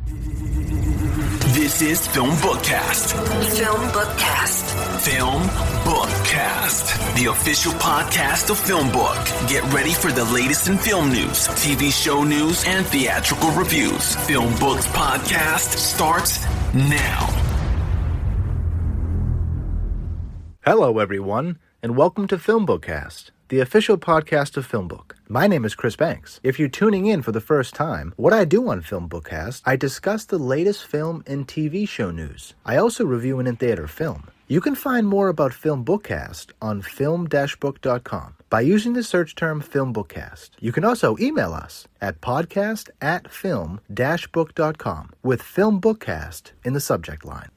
This is FilmBookCast. FilmBookCast. FilmBookCast, the official podcast of FilmBook. Get ready for the latest in film news, TV show news, and theatrical reviews. FilmBook's podcast starts now. Hello, everyone, and welcome to FilmBookCast, the official podcast of FilmBook. My name is Chris Banks. If you're tuning in for the first time, what I do on FilmBookCast, I discuss the latest film and TV show news. I also review an in-theater film. You can find more about FilmBookCast on film-book.com by using the search term FilmBookCast. You can also email us at podcast@film-book.com with FilmBookCast in the subject line.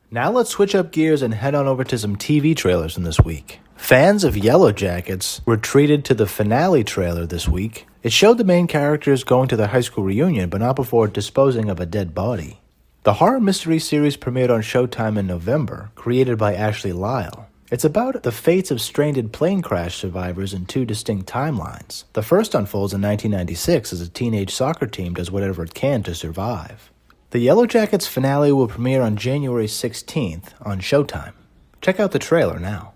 Now let's switch up gears and head on over to some TV trailers from this week. Fans of Yellowjackets were treated to the finale trailer this week. It showed the main characters going to their high school reunion, but not before disposing of a dead body. The horror mystery series premiered on Showtime in November, created by Ashley Lyle. It's about the fates of stranded plane crash survivors in two distinct timelines. The first unfolds in 1996 as a teenage soccer team does whatever it can to survive. The Yellowjackets finale will premiere on January 16th on Showtime. Check out the trailer now.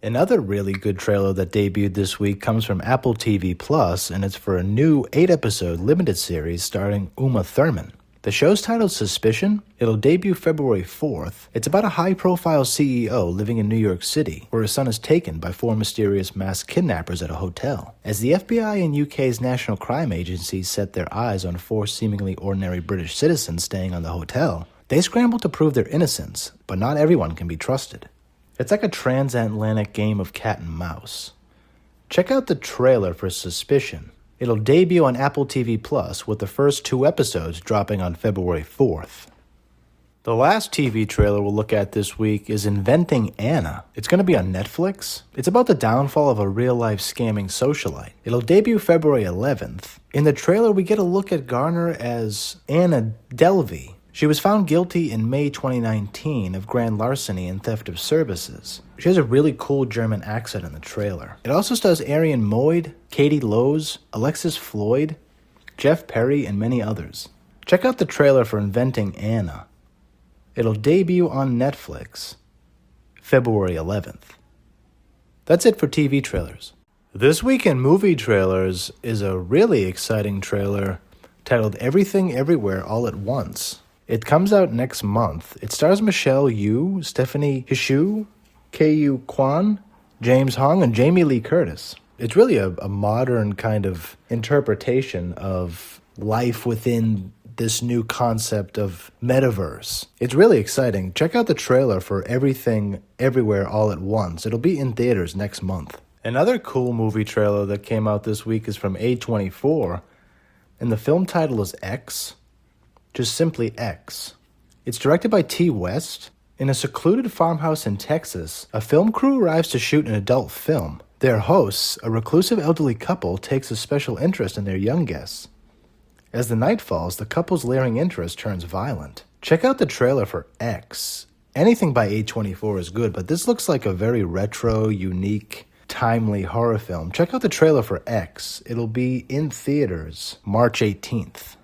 Another really good trailer that debuted this week comes from Apple TV Plus, and it's for a new 8-episode limited series starring Uma Thurman. The show's titled Suspicion. It'll debut February 4th. It's about a high-profile CEO living in New York City, where his son is taken by 4 mysterious masked kidnappers at a hotel. As the FBI and UK's National Crime Agency set their eyes on 4 seemingly ordinary British citizens staying on the hotel, they scramble to prove their innocence, but not everyone can be trusted. It's like a transatlantic game of cat and mouse. Check out the trailer for Suspicion. It'll debut on Apple TV Plus, with the first 2 episodes dropping on February 4th. The last TV trailer we'll look at this week is Inventing Anna. It's going to be on Netflix. It's about the downfall of a real-life scamming socialite. It'll debut February 11th. In the trailer, we get a look at Garner as Anna Delvey. She was found guilty in May 2019 of grand larceny and theft of services. She has a really cool German accent in the trailer. It also stars Arian Moyd, Katie Lowes, Alexis Floyd, Jeff Perry, and many others. Check out the trailer for Inventing Anna. It'll debut on Netflix February 11th. That's it for TV trailers. This week in movie trailers is a really exciting trailer titled Everything Everywhere All at Once. It comes out next month. It stars Michelle Yeoh, Stephanie Hsu, Kyu Kwan, James Hong, and Jamie Lee Curtis. It's really a modern kind of interpretation of life within this new concept of metaverse. It's really exciting. Check out the trailer for Everything Everywhere All at Once. It'll be in theaters next month. Another cool movie trailer that came out this week is from A24, and the film title is X. Just simply X. It's directed by T. West. In a secluded farmhouse in Texas, a film crew arrives to shoot an adult film. Their hosts, a reclusive elderly couple, takes a special interest in their young guests. As the night falls, the couple's layering interest turns violent. Check out the trailer for X. Anything by A24 is good, but this looks like a very retro, unique, timely horror film. Check out the trailer for X. It'll be in theaters March 18th.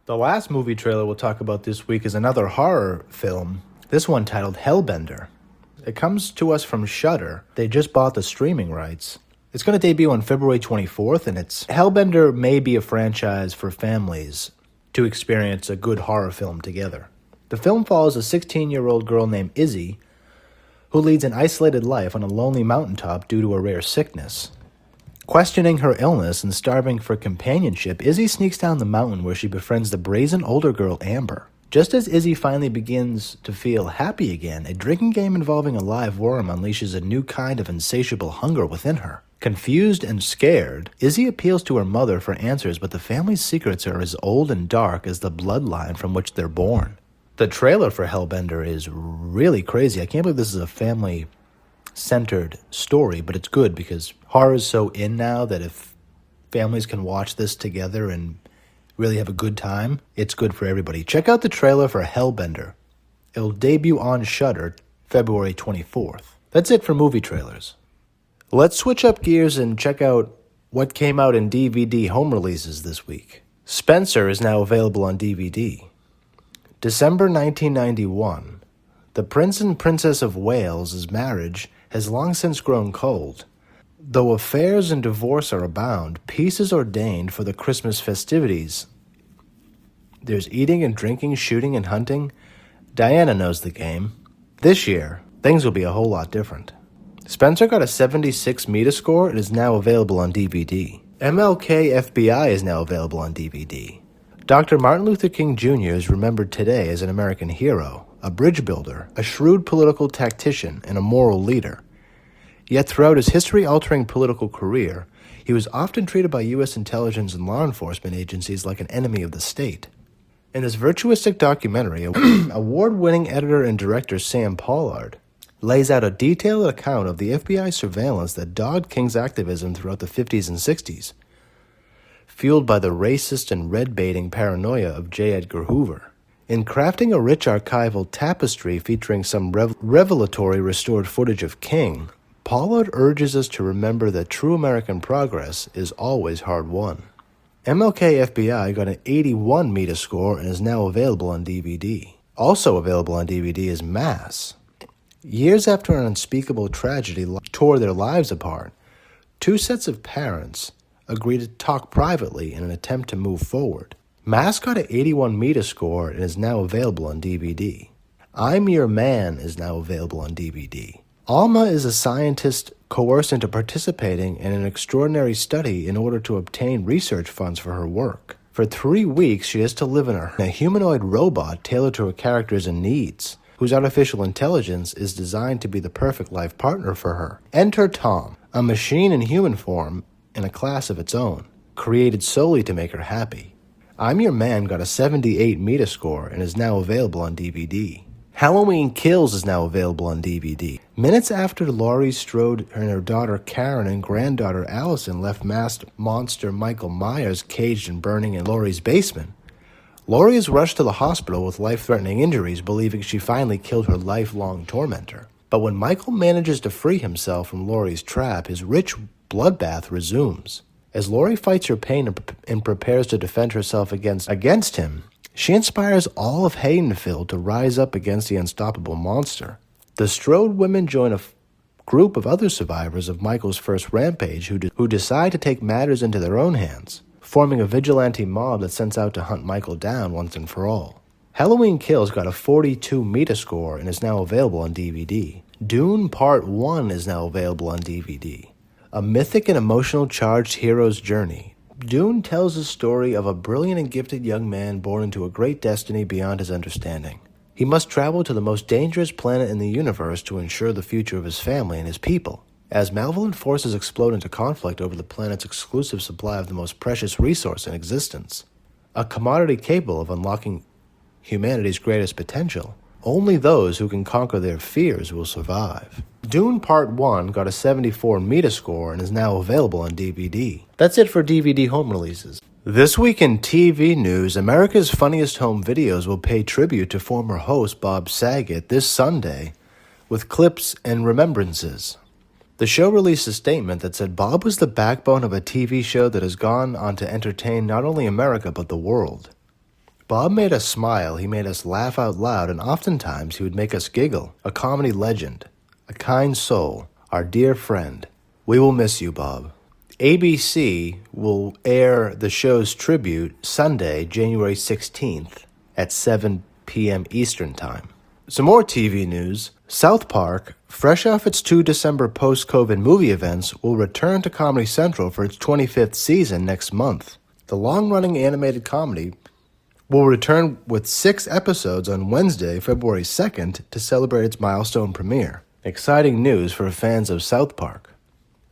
The last movie trailer we'll talk about this week is another horror film, this one titled Hellbender. It comes to us from Shudder. They just bought the streaming rights. It's going to debut on February 24th, and Hellbender may be a franchise for families to experience a good horror film together. The film follows a 16-year-old girl named Izzy, who leads an isolated life on a lonely mountaintop due to a rare sickness. Questioning her illness and starving for companionship, Izzy sneaks down the mountain where she befriends the brazen older girl Amber. Just as Izzy finally begins to feel happy again, a drinking game involving a live worm unleashes a new kind of insatiable hunger within her. Confused and scared, Izzy appeals to her mother for answers, but the family's secrets are as old and dark as the bloodline from which they're born. The trailer for Hellbender is really crazy. I can't believe this is a family-centered story, but it's good because horror is so in now that if families can watch this together and really have a good time, it's good for everybody. Check out the trailer for Hellbender. It'll debut on Shudder February 24th. That's it for movie trailers. Let's switch up gears and check out what came out in DVD home releases this week. Spencer is now available on DVD. December 1991. The Prince and Princess of Wales' marriage has long since grown cold. Though affairs and divorce are abound, peace is ordained for the Christmas festivities. There's eating and drinking, shooting and hunting. Diana knows the game. This year, things will be a whole lot different. Spencer got a 76 Metascore and is now available on DVD. MLK FBI is now available on DVD. Dr. Martin Luther King Jr. is remembered today as an American hero, a bridge builder, a shrewd political tactician, and a moral leader. Yet throughout his history-altering political career, he was often treated by U.S. intelligence and law enforcement agencies like an enemy of the state. In this virtuistic documentary, award-winning editor and director Sam Pollard lays out a detailed account of the FBI surveillance that dogged King's activism throughout the 50s and 60s, fueled by the racist and red-baiting paranoia of J. Edgar Hoover. In crafting a rich archival tapestry featuring some revelatory restored footage of King, Pollard urges us to remember that true American progress is always hard-won. MLK FBI got an 81 Metascore and is now available on DVD. Also available on DVD is Mass. Years after an unspeakable tragedy tore their lives apart, two sets of parents agreed to talk privately in an attempt to move forward. Mass got an 81 Metascore and is now available on DVD. I'm Your Man is now available on DVD. Alma is a scientist coerced into participating in an extraordinary study in order to obtain research funds for her work. For 3 weeks, she has to live in a humanoid robot tailored to her characters and needs, whose artificial intelligence is designed to be the perfect life partner for her. Enter Tom, a machine in human form in a class of its own, created solely to make her happy. I'm Your Man got a 78 Metascore and is now available on DVD. Halloween Kills is now available on DVD. Minutes after Laurie Strode and her daughter Karen and granddaughter Allison left masked monster Michael Myers caged and burning in Laurie's basement, Laurie is rushed to the hospital with life-threatening injuries, believing she finally killed her lifelong tormentor. But when Michael manages to free himself from Laurie's trap, his rich bloodbath resumes. As Laurie fights her pain and prepares to defend herself against him, she inspires all of Hadenfield to rise up against the unstoppable monster. The Strode women join a group of other survivors of Michael's first rampage who decide to take matters into their own hands, forming a vigilante mob that sets out to hunt Michael down once and for all. Halloween Kills got a 42 Metascore and is now available on DVD. Dune Part 1 is now available on DVD. A mythic and emotional charged hero's journey, Dune tells the story of a brilliant and gifted young man born into a great destiny beyond his understanding. He must travel to the most dangerous planet in the universe to ensure the future of his family and his people. As malevolent forces explode into conflict over the planet's exclusive supply of the most precious resource in existence, a commodity capable of unlocking humanity's greatest potential, only those who can conquer their fears will survive. Dune Part 1 got a 74 Metascore and is now available on DVD. That's it for DVD home releases. This week in TV news, America's Funniest Home Videos will pay tribute to former host Bob Saget this Sunday with clips and remembrances. The show released a statement that said Bob was the backbone of a TV show that has gone on to entertain not only America but the world. Bob made us smile, he made us laugh out loud, and oftentimes he would make us giggle. A comedy legend, a kind soul, our dear friend. We will miss you, Bob. ABC will air the show's tribute Sunday, January 16th at 7 p.m. Eastern Time. Some more TV news. South Park, fresh off its 2 December post-COVID movie events, will return to Comedy Central for its 25th season next month. The long-running animated comedy will return with 6 episodes on Wednesday, February 2nd, to celebrate its milestone premiere. Exciting news for fans of South Park.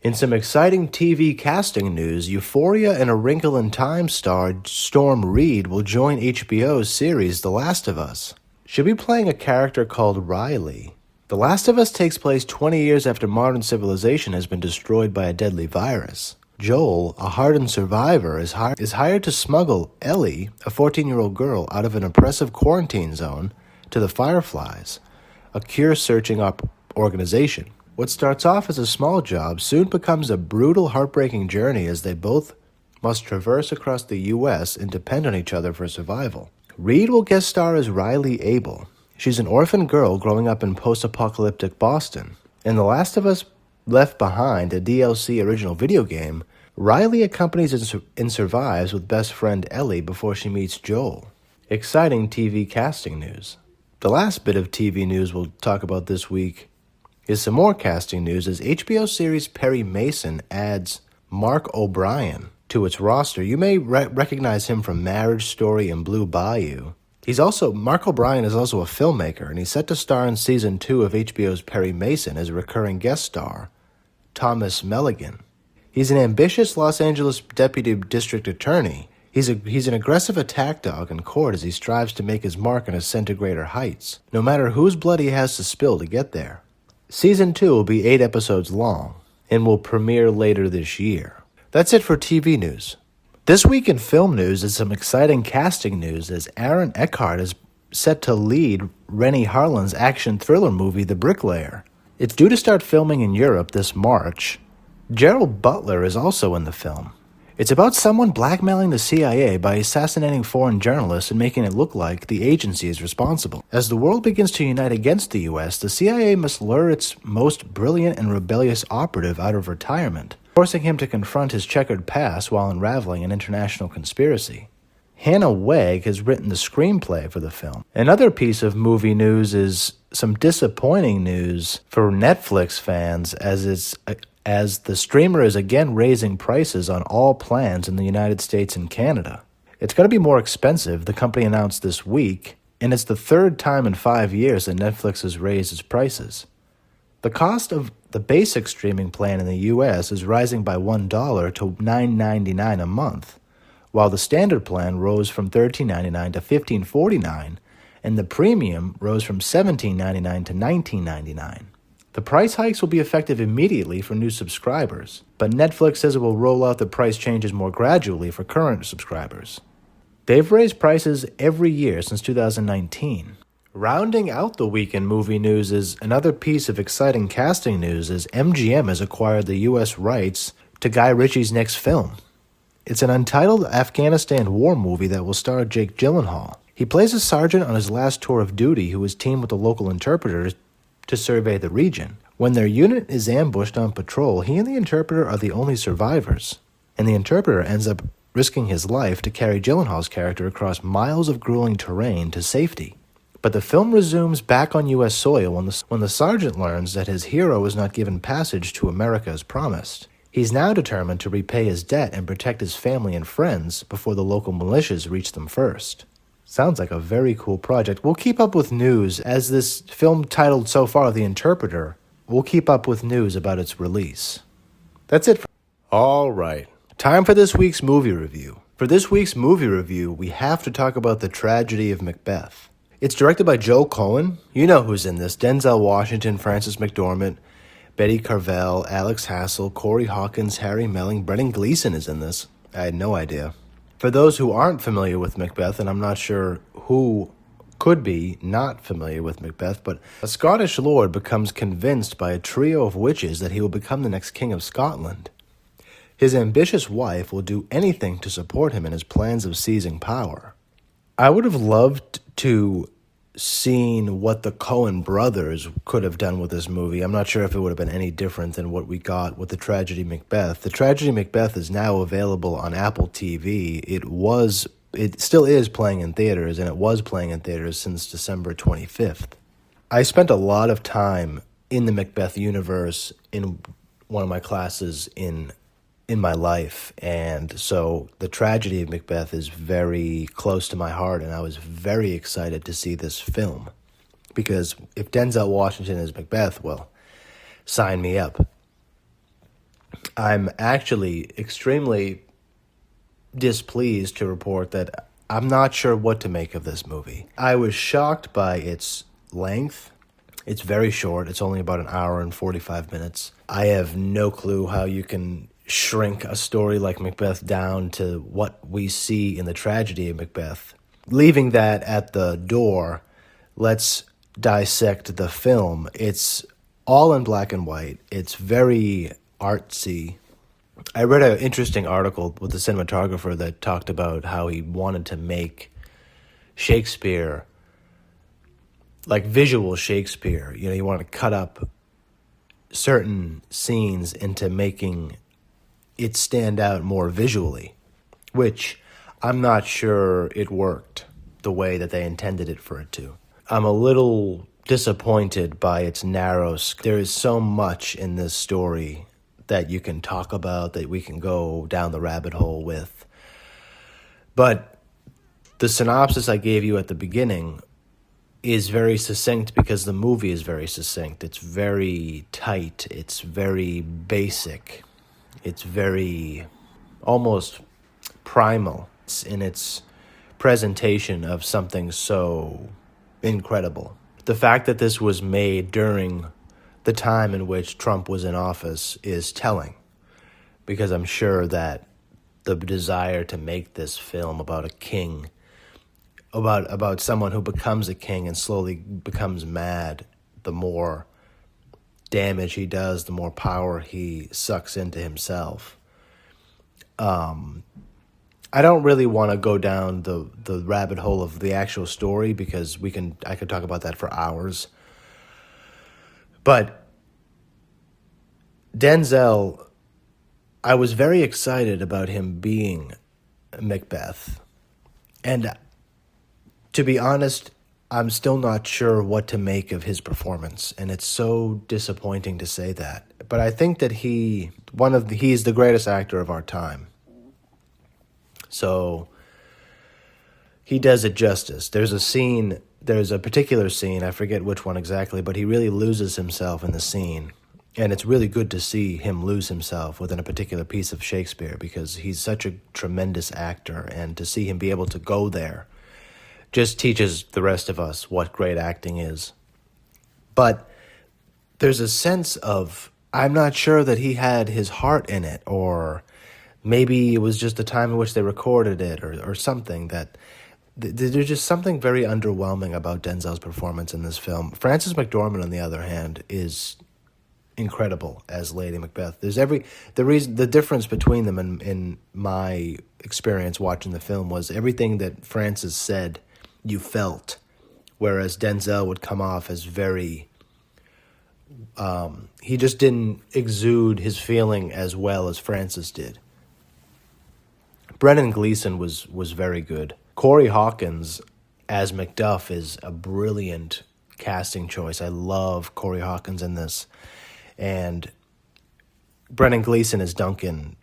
In some exciting TV casting news, Euphoria and A Wrinkle in Time star Storm Reid will join HBO's series The Last of Us. She'll be playing a character called Riley. The Last of Us takes place 20 years after modern civilization has been destroyed by a deadly virus. Joel, a hardened survivor, is hired to smuggle Ellie, a 14-year-old girl, out of an oppressive quarantine zone to the Fireflies, a cure-searching organization. What starts off as a small job soon becomes a brutal, heartbreaking journey as they both must traverse across the U.S. and depend on each other for survival. Reid will guest star as Riley Abel. She's an orphan girl growing up in post-apocalyptic Boston. In The Last of Us Left Behind, a DLC original video game, Riley accompanies and survives with best friend Ellie before she meets Joel. Exciting TV casting news. The last bit of TV news we'll talk about this week is some more casting news as HBO series Perry Mason adds Mark O'Brien to its roster. You may recognize him from Marriage Story and Blue Bayou. Mark O'Brien is also a filmmaker, and he's set to star in Season 2 of HBO's Perry Mason as a recurring guest star, Thomas Melligan. He's an ambitious Los Angeles deputy district attorney. He's an aggressive attack dog in court as he strives to make his mark and ascend to greater heights, no matter whose blood he has to spill to get there. Season 2 will be 8 episodes long and will premiere later this year. That's it for TV news. This week in film news is some exciting casting news as Aaron Eckart is set to lead Rennie Harlin's action thriller movie The Bricklayer. It's due to start filming in Europe this March. Gerald Butler is also in the film. It's about someone blackmailing the CIA by assassinating foreign journalists and making it look like the agency is responsible. As the world begins to unite against the U.S., the CIA must lure its most brilliant and rebellious operative out of retirement, forcing him to confront his checkered past while unraveling an international conspiracy. Hannah Wegg has written the screenplay for the film. Another piece of movie news is some disappointing news for Netflix fans as the streamer is again raising prices on all plans in the United States and Canada. It's going to be more expensive, the company announced this week, and it's the third time in 5 years that Netflix has raised its prices. The cost of the basic streaming plan in the U.S. is rising by $1 to $9.99 a month, while the standard plan rose from $13.99 to $15.49, and the premium rose from $17.99 to $19.99. The price hikes will be effective immediately for new subscribers, but Netflix says it will roll out the price changes more gradually for current subscribers. They've raised prices every year since 2019. Rounding out the week in movie news is another piece of exciting casting news as MGM has acquired the U.S. rights to Guy Ritchie's next film. It's an untitled Afghanistan war movie that will star Jake Gyllenhaal. He plays a sergeant on his last tour of duty who is teamed with a local interpreter to survey the region. When their unit is ambushed on patrol, he and the interpreter are the only survivors, and the interpreter ends up risking his life to carry Gyllenhaal's character across miles of grueling terrain to safety. But the film resumes back on U.S. soil when the sergeant learns that his hero is not given passage to America as promised. He's now determined to repay his debt and protect his family and friends before the local militias reach them first. Sounds like a very cool project. We'll keep up with news as this film titled so far The Interpreter. We'll keep up with news about its release. That's it. All right. Time for this week's movie review. For this week's movie review, we have to talk about The Tragedy of Macbeth. It's directed by Joel Coen. You know who's in this. Denzel Washington, Frances McDormand, Betty Carvel, Alex Hassel, Corey Hawkins, Harry Melling, Brendan Gleeson is in this. I had no idea. For those who aren't familiar with Macbeth, and I'm not sure who could be not familiar with Macbeth, but a Scottish lord becomes convinced by a trio of witches that he will become the next king of Scotland. His ambitious wife will do anything to support him in his plans of seizing power. I would have loved to seen what the Coen brothers could have done with this movie. I'm not sure if it would have been any different than what we got with The Tragedy Macbeth. The Tragedy Macbeth is now available on Apple TV. It still is playing in theaters, and it was playing in theaters since December 25th. I spent a lot of time in the Macbeth universe in one of my classes in my life, and so The Tragedy of Macbeth is very close to my heart, and I was very excited to see this film, because if Denzel Washington is Macbeth, well, sign me up. I'm actually extremely displeased to report that I'm not sure what to make of this movie. I was shocked by its length. It's very short. It's only about an hour and 45 minutes. I have no clue how you can shrink a story like Macbeth down to what we see in The Tragedy of Macbeth. Leaving that at the door, let's dissect the film. It's all in black and white. It's very artsy. I read an interesting article with the cinematographer that talked about how he wanted to make Shakespeare like visual Shakespeare. You know, you want to cut up certain scenes into making it stand out more visually, which I'm not sure it worked the way that they intended it for it to. I'm a little disappointed by its narrow scope. There is so much in this story that you can talk about, that we can go down the rabbit hole with. But the synopsis I gave you at the beginning is very succinct because the movie is very succinct. It's very tight. It's very basic. It's very almost primal in its presentation of something so incredible. The fact that this was made during the time in which Trump was in office is telling, because I'm sure that the desire to make this film about a king, about someone who becomes a king and slowly becomes mad, the more damage he does, the more power he sucks into himself. I don't really want to go down the rabbit hole of the actual story because I could talk about that for hours. But Denzel, I was very excited about him being Macbeth. And to be honest, I'm still not sure what to make of his performance, and it's so disappointing to say that. But I think that he's the greatest actor of our time. So he does it justice. There's a particular scene, I forget which one exactly, but he really loses himself in the scene. And it's really good to see him lose himself within a particular piece of Shakespeare because he's such a tremendous actor, and to see him be able to go there just teaches the rest of us what great acting is. But there's a sense of, I'm not sure that he had his heart in it, or maybe it was just the time in which they recorded it, or something that there's just something very underwhelming about Denzel's performance in this film. Frances McDormand, on the other hand, is incredible as Lady Macbeth. The difference between them in my experience watching the film was everything that Frances said you felt, whereas Denzel would come off as very he just didn't exude his feeling as well as Frances did. Brendan Gleeson was very good. Corey Hawkins as Macduff is a brilliant casting choice. I love Corey Hawkins in this. And Brendan Gleeson as Duncan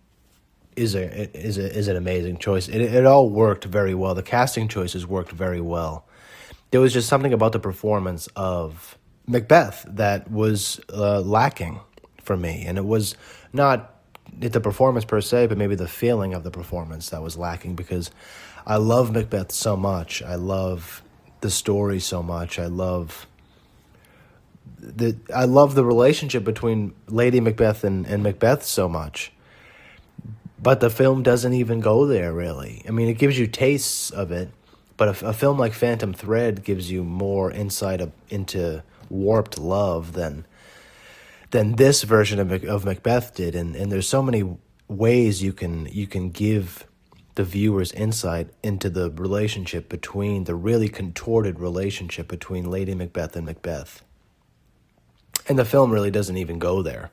is an amazing choice. It all worked very well. The casting choices worked very well. There was just something about the performance of Macbeth that was lacking for me. And it was not the performance per se, but maybe the feeling of the performance that was lacking, because I love Macbeth so much. I love the story so much. I love the relationship between Lady Macbeth and Macbeth so much. But the film doesn't even go there, really. I mean, it gives you tastes of it, but a film like Phantom Thread gives you more insight into warped love than this version of Macbeth did. And there's so many ways you can give the viewers insight into the relationship between, the really contorted relationship between Lady Macbeth and Macbeth. And the film really doesn't even go there.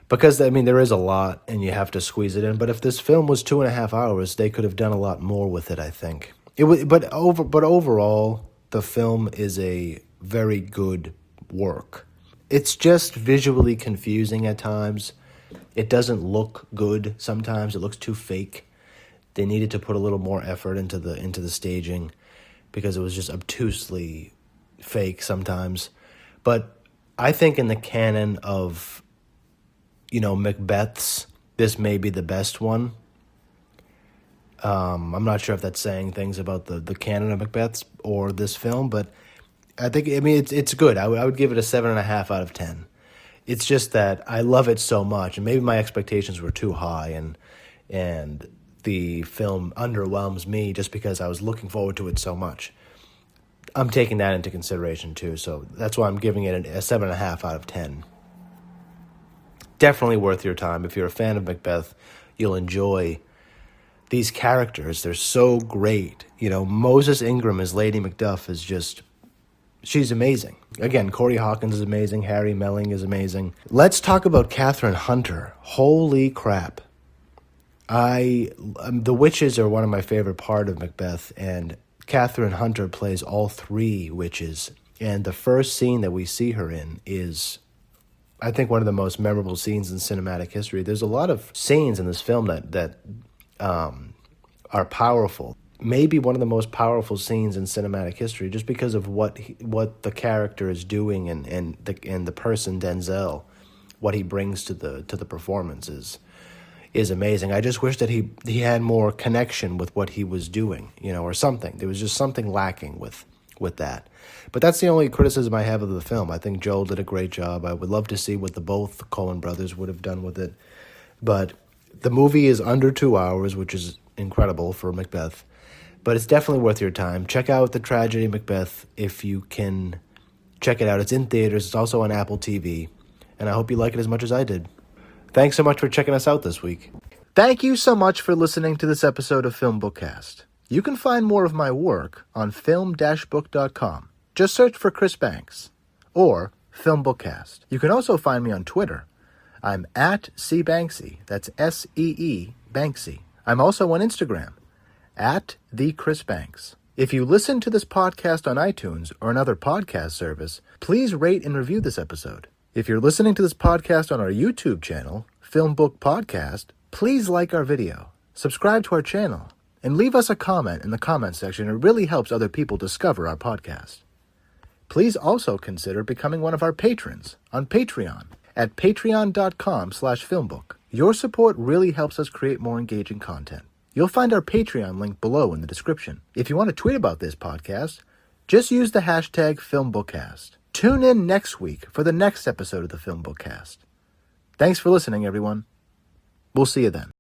Because, I mean, there is a lot, and you have to squeeze it in. But if this film was 2.5 hours, they could have done a lot more with it, I think. But overall, the film is a very good work. It's just visually confusing at times. It doesn't look good sometimes. It looks too fake. They needed to put a little more effort into the staging because it was just obtusely fake sometimes. But I think in the canon of, Macbeths, this may be the best one. I'm not sure if that's saying things about the canon of Macbeths or this film, but it's good. I would give it a 7.5 out of 10. It's just that I love it so much, and maybe my expectations were too high, and the film underwhelms me just because I was looking forward to it so much. I'm taking that into consideration too, so that's why I'm giving it a 7.5 out of 10. definitely worth your time. If you're a fan of Macbeth, you'll enjoy these characters. They're so great. Moses Ingram as Lady Macduff is just, she's amazing. Again, Corey Hawkins is amazing. Harry Melling is amazing. Let's talk about Catherine Hunter. Holy crap. The witches are one of my favorite part of Macbeth, and Catherine Hunter plays all three witches. And the first scene that we see her in is, I think, one of the most memorable scenes in cinematic history. There's a lot of scenes in this film that are powerful. Maybe one of the most powerful scenes in cinematic history, just because of what the character is doing and the person Denzel, what he brings to the performances is amazing. I just wish that he had more connection with what he was doing, or something. There was just something lacking with that. But that's the only criticism I have of the film. I think Joel did a great job. I would love to see what both Coen brothers would have done with it. But the movie is under 2 hours, which is incredible for Macbeth. But it's definitely worth your time. Check out the Tragedy of Macbeth if you can check it out. It's in theaters. It's also on Apple TV. And I hope you like it as much as I did. Thanks so much for checking us out this week. Thank you so much for listening to this episode of FilmBookCast. You can find more of my work on film-book.com. Just search for Chris Banks or FilmBookCast. You can also find me on Twitter. I'm at CBanksy. That's S-E-E Banksy. I'm also on Instagram at @TheChrisBanks. If you listen to this podcast on iTunes or another podcast service, please rate and review this episode. If you're listening to this podcast on our YouTube channel, FilmBook Podcast, please like our video, subscribe to our channel, and leave us a comment in the comment section. It really helps other people discover our podcast. Please also consider becoming one of our patrons on Patreon at patreon.com/filmbook. Your support really helps us create more engaging content. You'll find our Patreon link below in the description. If you want to tweet about this podcast, just use the hashtag FilmBookCast. Tune in next week for the next episode of the FilmBookCast. Thanks for listening, everyone. We'll see you then.